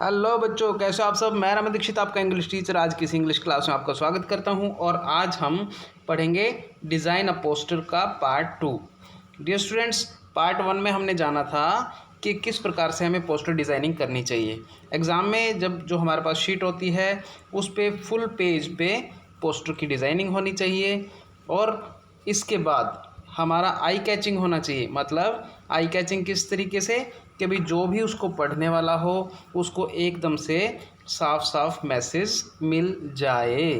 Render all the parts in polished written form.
Hello बच्चों, कैसे हो आप सब। मैं रमन दीक्षित, आपका इंग्लिश टीचर, आज किसी इंग्लिश क्लास में आपका स्वागत करता हूं। और आज हम पढ़ेंगे डिज़ाइन अ पोस्टर का पार्ट 2। डियर स्टूडेंट्स, पार्ट 1 में हमने जाना था कि किस प्रकार से हमें पोस्टर डिज़ाइनिंग करनी चाहिए। एग्ज़ाम में जब जो हमारे पास शीट होती है उस पर फुल पेज पे पोस्टर की डिज़ाइनिंग होनी चाहिए और इसके बाद हमारा आई कैचिंग होना चाहिए। मतलब आई कैचिंग किस तरीके से कि भाई जो भी उसको पढ़ने वाला हो उसको एकदम से साफ साफ मैसेज मिल जाए।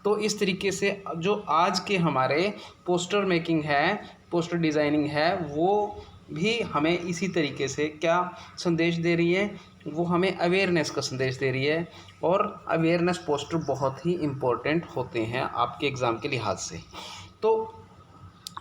तो इस तरीके से जो आज के हमारे पोस्टर मेकिंग है, पोस्टर डिज़ाइनिंग है, वो भी हमें इसी तरीके से क्या संदेश दे रही है, वो हमें अवेयरनेस का संदेश दे रही है। और अवेयरनेस पोस्टर बहुत ही इम्पोर्टेंट होते हैं आपके एग्ज़ाम के लिहाज से। तो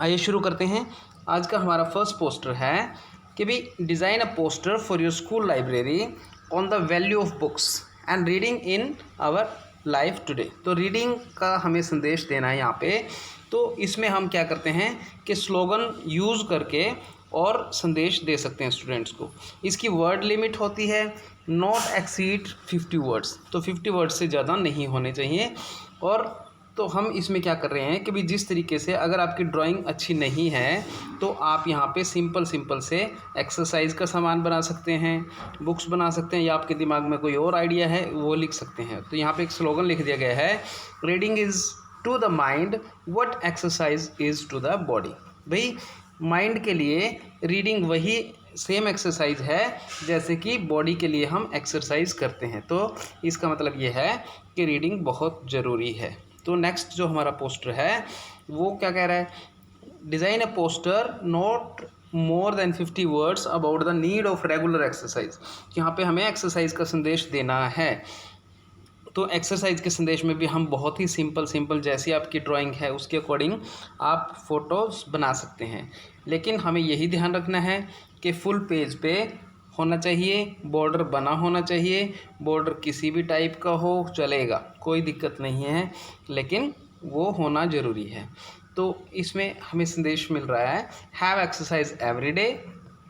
आइए शुरू करते हैं। आज का हमारा फर्स्ट पोस्टर है कि भाई design a poster for your school library on the value of books and reading in our life today. तो रीडिंग का हमें संदेश देना है यहाँ पे। तो इसमें हम क्या करते हैं कि स्लोगन यूज़ करके और संदेश दे सकते हैं स्टूडेंट्स को। इसकी वर्ड लिमिट होती है नॉट एक्सीड 50 वर्ड्स। तो 50 वर्ड्स से ज़्यादा नहीं होने चाहिए। और तो हम इसमें क्या कर रहे हैं कि भी जिस तरीके से अगर आपकी ड्राइंग अच्छी नहीं है तो आप यहाँ पे सिंपल से एक्सरसाइज का सामान बना सकते हैं, बुक्स बना सकते हैं, या आपके दिमाग में कोई और आइडिया है वो लिख सकते हैं। तो यहाँ पे एक स्लोगन लिख दिया गया है, reading is to the mind what exercise is to the body. भाई माइंड के लिए रीडिंग वही सेम एक्सरसाइज है जैसे कि बॉडी के लिए हम एक्सरसाइज करते हैं। तो इसका मतलब ये है कि रीडिंग बहुत ज़रूरी है। तो नेक्स्ट जो हमारा पोस्टर है वो क्या कह रहा है, design a poster not more than 50 words about the need of regular exercise. यहाँ पे हमें एक्सरसाइज का संदेश देना है। तो एक्सरसाइज के संदेश में भी हम बहुत ही सिंपल जैसी आपकी ड्राइंग है उसके अकॉर्डिंग आप फोटोज़ बना सकते हैं। लेकिन हमें यही ध्यान रखना है कि फुल पेज पे होना चाहिए, बॉर्डर बना होना चाहिए। बॉर्डर किसी भी टाइप का हो चलेगा, कोई दिक्कत नहीं है, लेकिन वो होना ज़रूरी है। तो इसमें हमें संदेश मिल रहा है, have exercise every day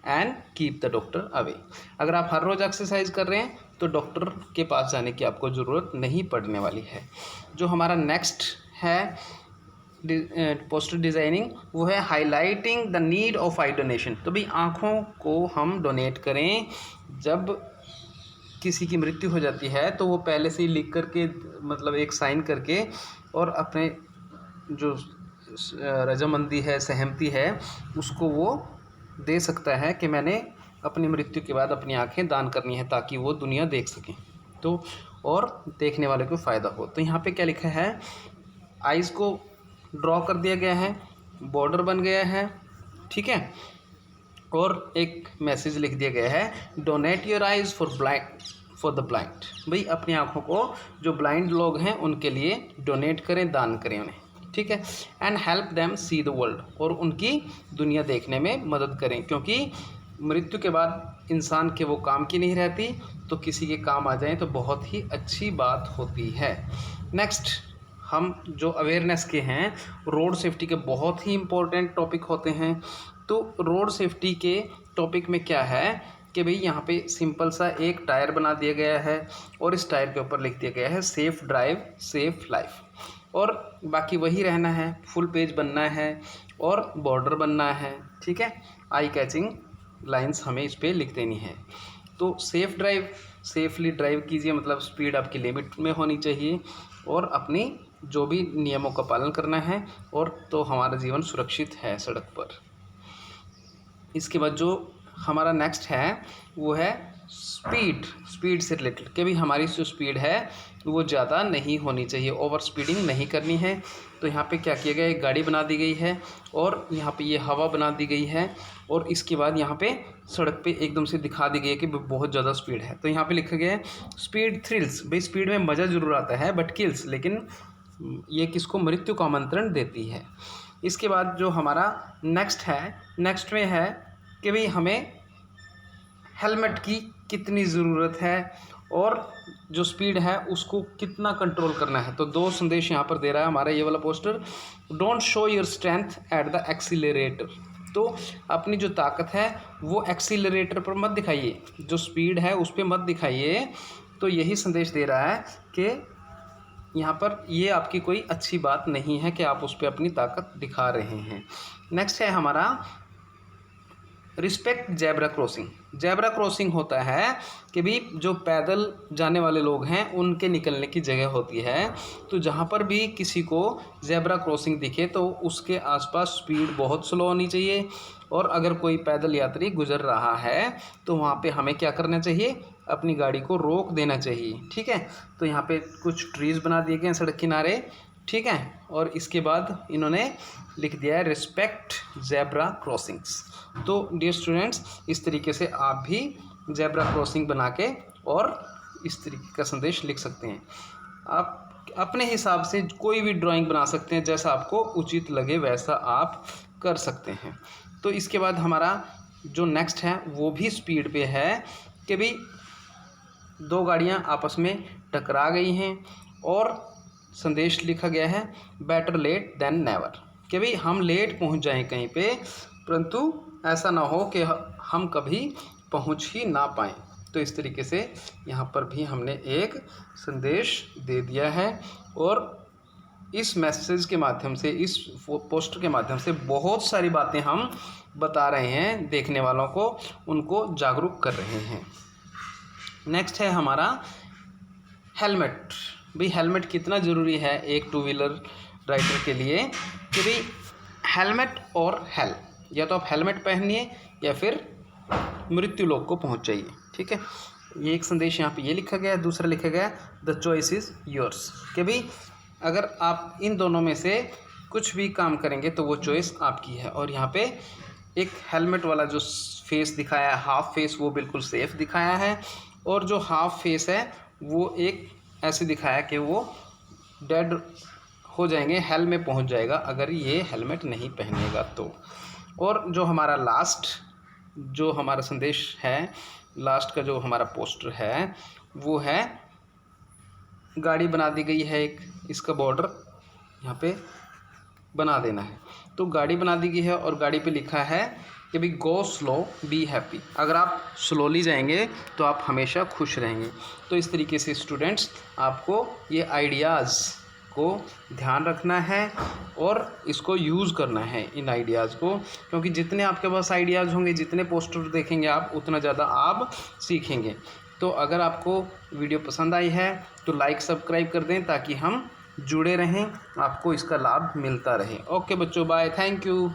and keep the doctor away. अगर आप हर रोज़ एक्सरसाइज कर रहे हैं तो डॉक्टर के पास जाने की आपको ज़रूरत नहीं पड़ने वाली है। जो हमारा नेक्स्ट है पोस्टर डिज़ाइनिंग वो है highlighting the need of I donation. तो भाई आँखों को हम डोनेट करें। जब किसी की मृत्यु हो जाती है तो वो पहले से ही लिख करके, मतलब एक साइन करके, और अपने जो रजामंदी है, सहमति है, उसको वो दे सकता है कि मैंने अपनी मृत्यु के बाद अपनी आँखें दान करनी है ताकि वो दुनिया देख सकें, तो और देखने वाले को फ़ायदा हो। तो यहाँ पे क्या लिखा है, आइज़ को ड्रॉ कर दिया गया है, बॉर्डर बन गया है, ठीक है, और एक मैसेज लिख दिया गया है, donate your eyes for the blind. भाई अपनी आँखों को जो ब्लाइंड लोग हैं उनके लिए डोनेट करें, दान करें उन्हें, ठीक है। And help them see the world, और उनकी दुनिया देखने में मदद करें, क्योंकि मृत्यु के बाद इंसान के वो काम की नहीं रहती, तो किसी के काम आ जाएं तो बहुत ही अच्छी बात होती है। नेक्स्ट हम जो अवेयरनेस के हैं, रोड सेफ्टी के बहुत ही इम्पोर्टेंट टॉपिक होते हैं। तो रोड सेफ्टी के टॉपिक में क्या है कि भाई यहाँ पे सिंपल सा एक टायर बना दिया गया है और इस टायर के ऊपर लिख दिया गया है सेफ ड्राइव सेफ लाइफ, और बाकी वही रहना है, फुल पेज बनना है और बॉर्डर बनना है, ठीक है। आई कैचिंग लाइंस हमें इस पर लिख देनी है। तो सेफ ड्राइव, सेफली ड्राइव कीजिए, मतलब स्पीड आपकी लिमिट में होनी चाहिए और अपनी जो भी नियमों का पालन करना है, और तो हमारा जीवन सुरक्षित है सड़क पर। इसके बाद जो हमारा नेक्स्ट है वो है स्पीड से रिलेटेड, कि भी हमारी जो स्पीड है वो ज़्यादा नहीं होनी चाहिए, ओवर स्पीडिंग नहीं करनी है। तो यहाँ पे क्या किया गया, एक गाड़ी बना दी गई है और यहाँ पे ये हवा बना दी गई है, और इसके बाद यहाँ पे सड़क पे एकदम से दिखा दी गई है कि बहुत ज़्यादा स्पीड है। तो यहाँ पे लिखा गया है स्पीड थ्रिल्स। भाई स्पीड में मज़ा ज़रूर आता है बट किल्स, लेकिन ये किसको, मृत्यु को आमंत्रण देती है। इसके बाद जो हमारा नेक्स्ट है, नेक्स्ट में है कि भाई हमें हेलमेट की कितनी ज़रूरत है और जो स्पीड है उसको कितना कंट्रोल करना है। तो दो संदेश यहाँ पर दे रहा है हमारा ये वाला poster, don't show your strength at the accelerator. तो अपनी जो ताकत है वो एक्सीलरेटर पर मत दिखाइए, जो स्पीड है उस पर मत दिखाइए। तो यही संदेश दे रहा है कि यहाँ पर ये आपकी कोई अच्छी बात नहीं है कि आप उस पर अपनी ताकत दिखा रहे हैं। नेक्स्ट है हमारा respect zebra crossing. Zebra crossing होता है कि भी जो पैदल जाने वाले लोग हैं उनके निकलने की जगह होती है। तो जहाँ पर भी किसी को जेब्रा क्रॉसिंग दिखे तो उसके आसपास स्पीड बहुत स्लो होनी चाहिए, और अगर कोई पैदल यात्री गुजर रहा है तो वहाँ पे हमें क्या करना चाहिए, अपनी गाड़ी को रोक देना चाहिए। ठीक है, तो यहाँ पे कुछ ट्रीज़ बना दिए गए हैं सड़क किनारे। ठीक है, और इसके बाद इन्होंने लिख दिया है रिस्पेक्ट जेब्रा क्रॉसिंग्स। तो डियर स्टूडेंट्स, इस तरीके से आप भी जेब्रा क्रॉसिंग बना के और इस तरीके का संदेश लिख सकते हैं। आप अपने हिसाब से कोई भी ड्राइंग बना सकते हैं, जैसा आपको उचित लगे वैसा आप कर सकते हैं। तो इसके बाद हमारा जो नेक्स्ट है वो भी स्पीड पे है कि भी दो गाड़ियां आपस में टकरा गई हैं और संदेश लिखा गया है बेटर लेट देन नेवर, कि भाई हम लेट पहुंच जाएं कहीं पे, परंतु ऐसा ना हो कि हम कभी पहुंच ही ना पाएं। तो इस तरीके से यहाँ पर भी हमने एक संदेश दे दिया है, और इस मैसेज के माध्यम से, इस पोस्टर के माध्यम से बहुत सारी बातें हम बता रहे हैं, देखने वालों को उनको जागरूक कर रहे हैं। नेक्स्ट है हमारा हेलमेट। भाई हेलमेट कितना ज़रूरी है एक टू व्हीलर राइडर के लिए, कि भाई हेलमेट और हेल, या तो आप हेलमेट पहनिए या फिर मृत्यु लोक को पहुंच जाइए। ठीक है, ये एक संदेश यहाँ पे ये लिखा गया है। दूसरा लिखा गया द चॉइस इज़ योर्स, कि भाई अगर आप इन दोनों में से कुछ भी काम करेंगे तो वो चॉइस आपकी है। और यहाँ पे एक हेलमेट वाला जो फेस दिखाया है, हाफ फेस, वो बिल्कुल सेफ दिखाया है, और जो हाफ फेस है वो एक ऐसे दिखाया कि वो डेड हो जाएंगे, हेल में पहुंच जाएगा अगर ये हेलमेट नहीं पहनेगा तो। और जो हमारा लास्ट जो हमारा संदेश है, लास्ट का जो हमारा पोस्टर है वो है गाड़ी बना दी गई है एक, इसका बॉर्डर यहाँ पे बना देना है। तो गाड़ी बना दी गई है और गाड़ी पे लिखा है कि भाई गो स्लो बी हैप्पी, अगर आप स्लोली जाएंगे तो आप हमेशा खुश रहेंगे। तो इस तरीके से स्टूडेंट्स आपको ये आइडियाज़ को ध्यान रखना है और इसको यूज़ करना है इन आइडियाज़ को, क्योंकि जितने आपके पास आइडियाज़ होंगे, जितने पोस्टर देखेंगे आप, उतना ज़्यादा आप सीखेंगे। तो अगर आपको वीडियो पसंद आई है तो लाइक सब्सक्राइब कर दें ताकि हम जुड़े रहें, आपको इसका लाभ मिलता रहे। ओके बच्चों, बाय, थैंक यू।